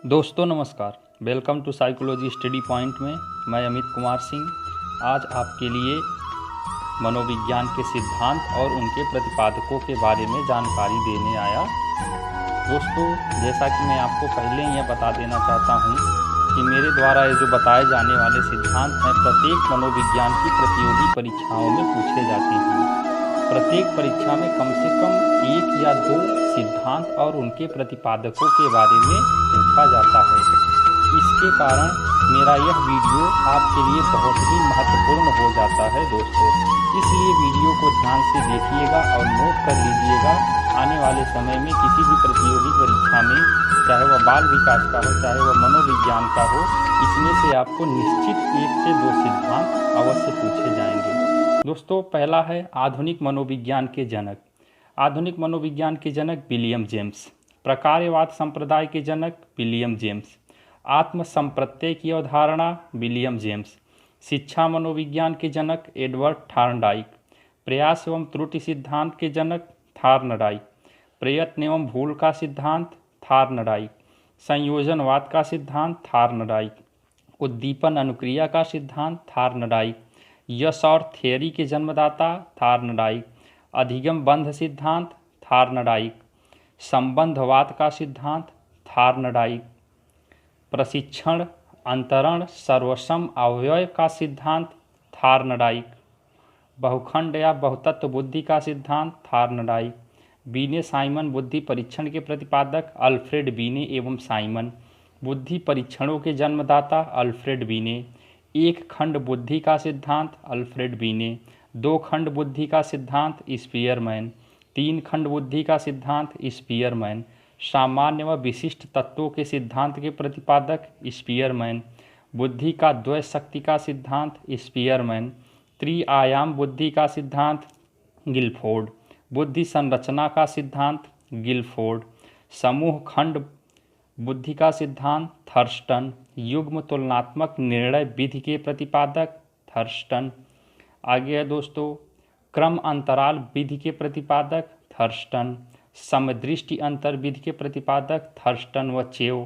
दोस्तों नमस्कार। Welcome to psychology study point में मैं अमित कुमार सिंह आज आपके लिए मनोविज्ञान के सिद्धांत और उनके प्रतिपादकों के बारे में जानकारी देने आया। दोस्तों, जैसा कि मैं आपको पहले ही यह बता देना चाहता हूँ कि मेरे द्वारा ये जो बताए जाने वाले सिद्धांत हैं प्रत्येक मनोविज्ञान की प्रतियोगी परीक्षाओं में पूछे जाते हैं। प्रत्येक परीक्षा में कम से कम एक या दो सिद्धांत और उनके प्रतिपादकों के बारे में पूछा जाता है। इसके कारण मेरा यह वीडियो आपके लिए बहुत ही महत्वपूर्ण हो जाता है दोस्तों। इसलिए वीडियो को ध्यान से देखिएगा और नोट कर लीजिएगा। आने वाले समय में किसी भी प्रतियोगी परीक्षा में, चाहे वह बाल विकास का हो चाहे वह मनोविज्ञान का हो, इसमें से आपको निश्चित 1 से 2 सिद्धांत अवश्य पूछे जाएंगे। दोस्तों, पहला है आधुनिक मनोविज्ञान के जनक। आधुनिक मनोविज्ञान के जनक विलियम जेम्स। प्रकार्यवाद संप्रदाय के जनक विलियम जेम्स। आत्म संप्रत्यय की अवधारणा विलियम जेम्स। शिक्षा मनोविज्ञान के जनक एडवर्ड थॉर्नडाइक। प्रयास एवं त्रुटि सिद्धांत के जनक थॉर्नडाइक। प्रयत्न एवं भूल का सिद्धांत थॉर्नडाइक। संयोजनवाद का सिद्धांत थॉर्नडाइक। उद्दीपन अनुक्रिया का सिद्धांत थॉर्नडाइक। यश और थियरी के जन्मदाता थॉर्नडाइक। अधिगम बंध सिद्धांत थॉर्नडाइक। संबंधवाद का सिद्धांत थॉर्नडाइक। प्रशिक्षण अंतरण सर्वसम अवयव का सिद्धांत थॉर्नडाइक। बहुखंड या बहुतत्व बुद्धि का सिद्धांत थॉर्नडाइक। बीने साइमन बुद्धि परीक्षण के प्रतिपादक अल्फ्रेड बीने एवं साइमन। बुद्धि परीक्षणों के जन्मदाता अल्फ्रेड बीने। एक खंड बुद्धि का सिद्धांत अल्फ्रेड बीने। 2 खंड बुद्धि का सिद्धांत स्पीयरमैन। 3 खंड बुद्धि का सिद्धांत स्पीयरमैन। सामान्य व विशिष्ट तत्वों के सिद्धांत के प्रतिपादक स्पीयरमैन। बुद्धि का द्वय शक्ति का सिद्धांत स्पीयरमैन। त्रिआयाम बुद्धि का सिद्धांत गिलफोर्ड। बुद्धि संरचना का सिद्धांत गिलफोर्ड। समूह खंड बुद्धि का सिद्धांत थर्स्टन। युग्म तुलनात्मक निर्णय विधि के प्रतिपादक थर्स्टन। आगे है दोस्तों, क्रम अंतराल विधि के प्रतिपादक थर्स्टन। समदृष्टि अंतर विधि के प्रतिपादक थर्स्टन व चेव।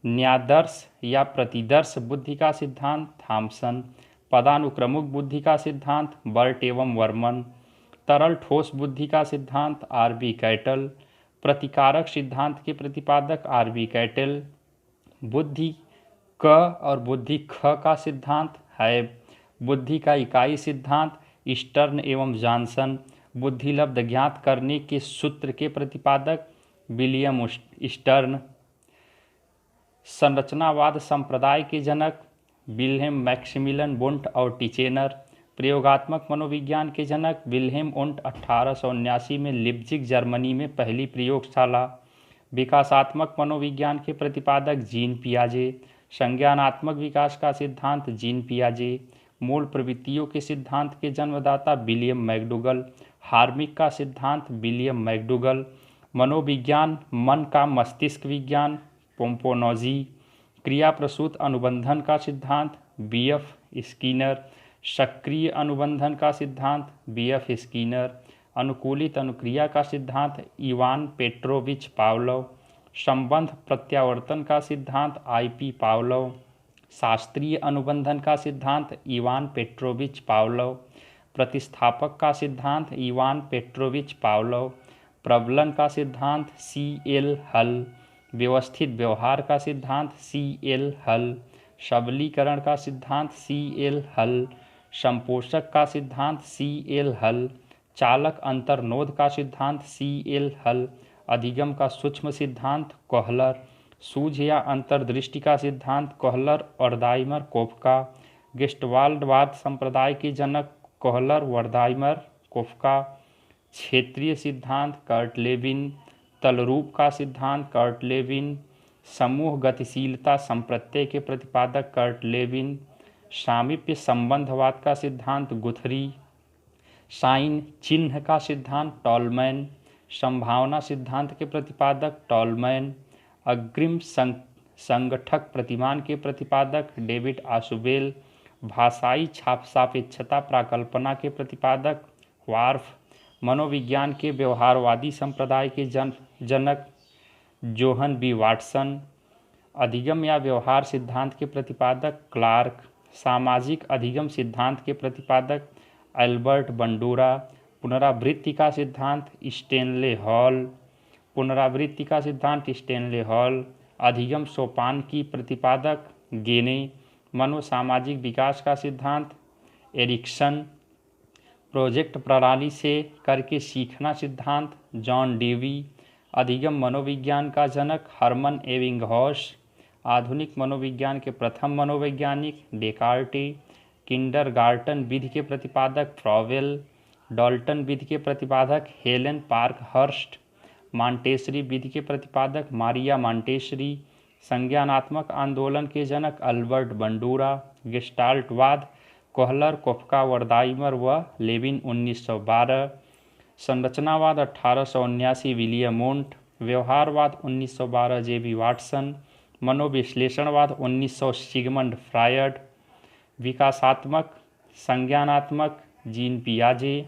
न्यादर्श या प्रतिदर्श बुद्धि का सिद्धांत थॉमसन। पदानुक्रमिक बुद्धि का सिद्धांत बर्ट एवं वर्मन। तरल ठोस बुद्धि का सिद्धांत आर.बी. कैटल। प्रतिकारक सिद्धांत के प्रतिपादक आर.बी. कैटल। बुद्धि क और बुद्धि ख का सिद्धांत हैब। बुद्धि का इकाई सिद्धांत स्टर्न एवं जॉनसन। बुद्धि लब्ध ज्ञात करने के सूत्र के प्रतिपादक विलियम स्टर्न। संरचनावाद संप्रदाय के जनक विल्हेम मैक्सिमिलियन वुंट और टिचेनर। प्रयोगात्मक मनोविज्ञान के जनक विल्हेम वुंट 1879 में लिप्जिग जर्मनी में पहली प्रयोगशाला। विकासात्मक मनोविज्ञान के प्रतिपादक जीन पियाजे। संज्ञानात्मक विकास का सिद्धांत जीन पियाजे। मूल प्रवृत्तियों के सिद्धांत के जन्मदाता विलियम मैकडूगल। हार्मिक का सिद्धांत विलियम मैकडूगल। मनोविज्ञान मन का मस्तिष्क विज्ञान पोम्पोनोजी। क्रिया प्रसूत अनुबंधन का सिद्धांत बी.एफ. स्किनर। सक्रिय अनुबंधन का सिद्धांत बी.एफ. स्किनर। अनुकूलित अनुक्रिया का सिद्धांत इवान पेट्रोविच पावलोव। संबंध प्रत्यावर्तन का सिद्धांत आई.पी. पावलोव। शास्त्रीय अनुबंधन का सिद्धांत इवान पेट्रोविच पावलोव। प्रतिस्थापक का सिद्धांत इवान पेट्रोविच पावलोव। प्रबलन का सिद्धांत सी.एल. हल। व्यवस्थित व्यवहार का सिद्धांत सी.एल. हल। सबलीकरण का सिद्धांत सी.एल. हल। संपोषक का सिद्धांत सी.एल. हल। चालक अंतर्नोद का सिद्धांत सी.एल. हल। अधिगम का सूक्ष्म सिद्धांत कोहलर। सूझ या अंतर्दृष्टि का सिद्धांत कोहलर वर्दाइमर कोफका। गेस्टवाल्डवाद संप्रदाय के जनक कोहलर वर्दाइमर कोफका। क्षेत्रीय सिद्धांत कर्ट लेविन। तलरूप का सिद्धांत कर्ट लेविन। समूह गतिशीलता संप्रत्यय के प्रतिपादक कर्ट लेविन। सामीप्य संबंधवाद का सिद्धांत गुथरी। साइन चिन्ह का सिद्धांत टॉलमैन। संभावना सिद्धांत के प्रतिपादक टॉलमैन। अग्रिम संगठक प्रतिमान के प्रतिपादक डेविड आशुबेल। भाषाई सापेक्षता प्राकल्पना के प्रतिपादक वार्फ। मनोविज्ञान के व्यवहारवादी संप्रदाय के जनक जोहन बी. वाटसन। अधिगम या व्यवहार सिद्धांत के प्रतिपादक क्लार्क। सामाजिक अधिगम सिद्धांत के प्रतिपादक एल्बर्ट बंडूरा। पुनरावृत्ति का सिद्धांत स्टेनले हॉल। पुनरावृत्ति का सिद्धांत स्टेनले हॉल। अधिगम सोपान की प्रतिपादक गेने। मनोसामाजिक विकास का सिद्धांत एरिक्सन। प्रोजेक्ट प्रणाली से करके सीखना सिद्धांत जॉन डेवी। अधिगम मनोविज्ञान का जनक हर्मन एबिंगहॉस। आधुनिक मनोविज्ञान के प्रथम मनोवैज्ञानिक डेकार्टे। किंडरगार्टन विधि के प्रतिपादक फ्रॉवेल। डाल्टन विधि के प्रतिपादक हेलेन पार्कहर्स्ट। मॉन्टेसरी विधि के प्रतिपादक मारिया मॉन्टेसरी। संज्ञानात्मक आंदोलन के जनक अल्बर्ट बंडूरा। गेस्टाल्टवाद कोहलर, कोफका, वर्दाइमर व लेविन 1912। संरचनावाद 1879 विलियम वुंट। व्यवहारवाद 1912 जेबी वाटसन। मनोविश्लेषणवाद 1900 सिगमंड फ्रायड। विकासात्मक संज्ञानात्मक जीन पियाजे।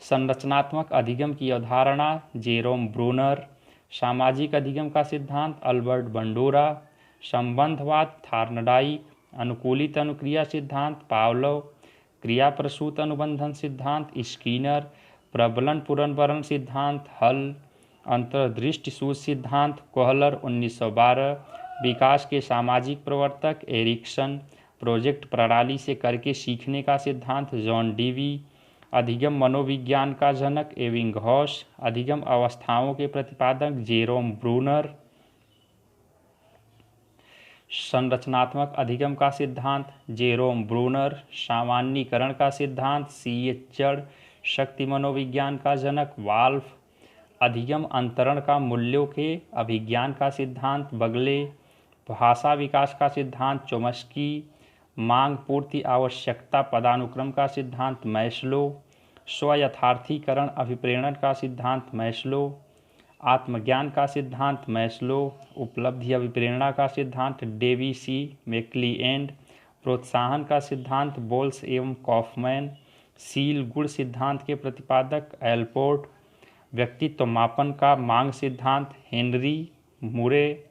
संरचनात्मक अधिगम की अवधारणा जेरोम ब्रूनर। सामाजिक अधिगम का सिद्धांत अल्बर्ट बंडूरा। संबंधवाद थार्नडाइक। अनुकूलित अनुक्रिया सिद्धांत पावलोव। क्रिया प्रसूत अनुबंधन सिद्धांत स्कीनर। प्रबलन पुनर्वरण सिद्धांत हल। अंतर्दृष्टि सूच सिद्धांत कोहलर 1912। विकास के सामाजिक प्रवर्तक एरिक्सन। प्रोजेक्ट प्रणाली से करके सीखने का सिद्धांत जॉन डेवी। अधिगम मनोविज्ञान का जनक एबिंगहॉस। अधिगम अवस्थाओं के प्रतिपादक जेरोम ब्रूनर। संरचनात्मक अधिगम का सिद्धांत जेरोम ब्रूनर। सामान्यीकरण का सिद्धांत C.H. जड़। शक्ति मनोविज्ञान का जनक वाल्फ। अधिगम अंतरण का मूल्यों के अभिज्ञान का सिद्धांत बगले। भाषा विकास का सिद्धांत चोम्स्की। मांग पूर्ति आवश्यकता पदानुक्रम का सिद्धांत मैस्लो। स्वयथार्थीकरण अभिप्रेरण का सिद्धांत मैस्लो। आत्मज्ञान का सिद्धांत मैस्लो। उपलब्धि अभिप्रेरणा का सिद्धांत डेवी सी मैक्लीएंड। प्रोत्साहन का सिद्धांत बोल्स एवं कॉफमैन। सील गुण सिद्धांत के प्रतिपादक एलपोर्ट। व्यक्तित्व मापन का मांग सिद्धांत हेनरी मुरे।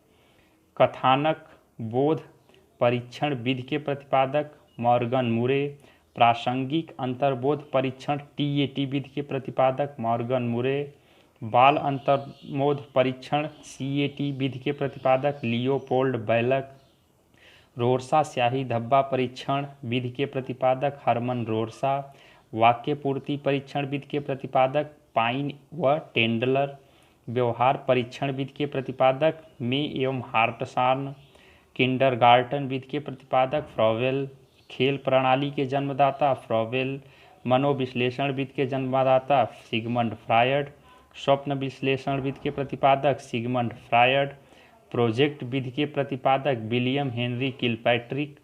कथानक बोध परीक्षण विधि के प्रतिपादक मॉर्गन मुरे। प्रासंगिक अंतर्बोध परीक्षण TAT विधि के प्रतिपादक मॉर्गन मुरे। बाल अंतर्बोध परीक्षण CAT विधि के प्रतिपादक लियोपोल्ड बैलक। रोरसा स्याही धब्बा परीक्षण विधि के प्रतिपादक हरमन रोरसा। वाक्य पूर्ति परीक्षण विधि के प्रतिपादक पाइन व टेंडलर। व्यवहार परीक्षण विधि के प्रतिपादक मे एवं हार्टसान। किंडरगार्टन विधि के प्रतिपादक फ्रॉवेल। खेल प्रणाली के जन्मदाता फ्रॉवेल। मनोविश्लेषण विधि के जन्मदाता सिगमंड फ्रायड। स्वप्न विश्लेषण विधि के प्रतिपादक सिगमंड फ्रायड। प्रोजेक्ट विधि के प्रतिपादक विलियम हेनरी किलपैट्रिक।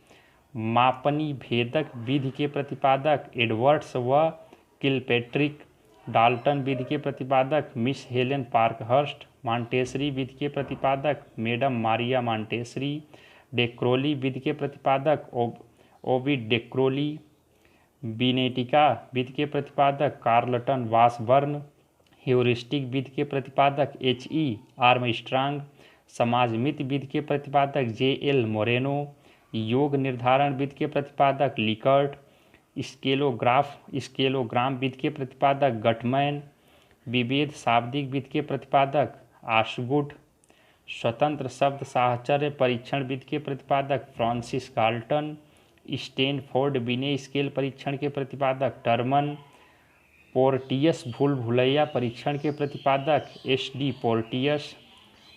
मापनी भेदक विधि के प्रतिपादक एडवर्ड्स व किलपैट्रिक। डाल्टन विधि के प्रतिपादक मिस हेलेन पार्कहर्स्ट। मॉन्टेसरी विधि के प्रतिपादक मैडम मारिया मॉन्टेसरी। डेक्रोली विधि के प्रतिपादक ओविड डेक्रोली। बिनेटिका विधि के प्रतिपादक कार्लटन वासबर्न। ह्यूरिस्टिक विधि के प्रतिपादक H.E. आर्मस्ट्रांग। समाजमित विधि के प्रतिपादक J.L. मोरेनो। योग निर्धारण विधि के प्रतिपादक लिकर्ट। स्केलोग्राम विधि के प्रतिपादक गटमैन। विभेद शाब्दिक विधि के प्रतिपादक आशगुड। स्वतंत्र शब्द साहचर्य परीक्षण विधि के प्रतिपादक फ्रांसिस गाल्टन। स्टैनफोर्ड बिने स्केल परीक्षण के प्रतिपादक टर्मन। पोर्टियस भूल भुलैया परीक्षण के प्रतिपादक S.D. पोर्टियस।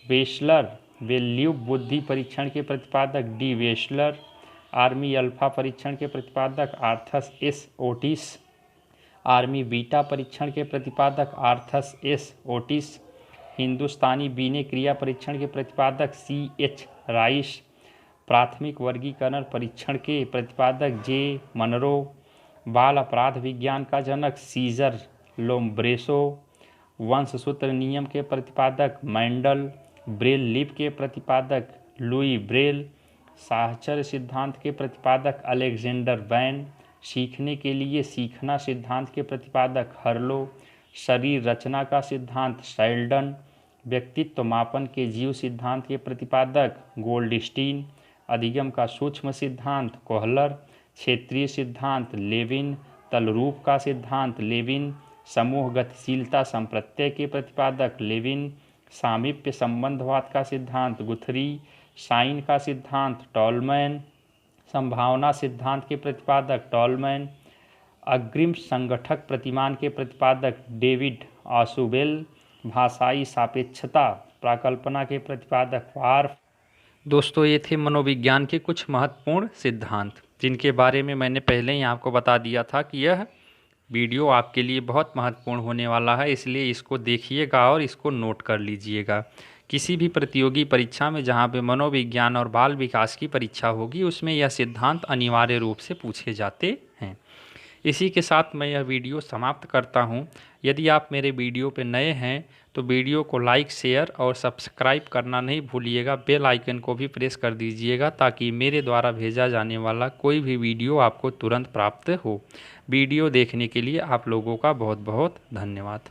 वेस्लर वैल्यू बुद्धि परीक्षण के प्रतिपादक D. वेस्लर। आर्मी अल्फा परीक्षण के प्रतिपादक Arthus S. Otis. Army beta परीक्षण के प्रतिपादक आर्थस S. ओटिस। हिंदुस्तानी बीने क्रिया परीक्षण के प्रतिपादक C.H. राइस। प्राथमिक वर्गीकरण परीक्षण के प्रतिपादक J. मनरो। बाल अपराध विज्ञान का जनक सीजर लोम्ब्रेसो। वंशसूत्र नियम के प्रतिपादक मैंडल। ब्रेल लिप के प्रतिपादक लुई ब्रेल। साहचर्य सिद्धांत के प्रतिपादक अलेक्जेंडर बैन। सीखने के लिए सीखना सिद्धांत के प्रतिपादक हर्लो। शरीर रचना का सिद्धांत शेल्डन। व्यक्तित्व मापन के जीव सिद्धांत के प्रतिपादक गोल्डस्टीन, अधिगम का सूक्ष्म सिद्धांत कोहलर, क्षेत्रीय सिद्धांत लेविन, तलरूप का सिद्धांत लेविन, समूह गतिशीलता संप्रत्यय के प्रतिपादक लेविन, सामीप्य संबंधवाद का सिद्धांत गुथरी, साइन का सिद्धांत टॉलमैन, संभावना सिद्धांत के प्रतिपादक टॉलमैन, अग्रिम संगठक प्रतिमान के प्रतिपादक डेविड आशुबेल, भाषाई सापेक्षता प्राकल्पना के प्रतिपादक वार्फ। दोस्तों, ये थे मनोविज्ञान के कुछ महत्वपूर्ण सिद्धांत, जिनके बारे में मैंने पहले ही आपको बता दिया था कि यह वीडियो आपके लिए बहुत महत्वपूर्ण होने वाला है, इसलिए इसको देखिएगा और इसको नोट कर लीजिएगा। किसी भी प्रतियोगी परीक्षा में जहाँ पे मनोविज्ञान और बाल विकास की परीक्षा होगी, उसमें यह सिद्धांत अनिवार्य रूप से पूछे जाते हैं। इसी के साथ मैं यह वीडियो समाप्त करता हूँ। यदि आप मेरे वीडियो पे नए हैं तो वीडियो को लाइक, शेयर और सब्सक्राइब करना नहीं भूलिएगा। बेल आइकन को भी प्रेस कर दीजिएगा ताकि मेरे द्वारा भेजा जाने वाला कोई भी वीडियो आपको तुरंत प्राप्त हो। वीडियो देखने के लिए आप लोगों का बहुत बहुत धन्यवाद।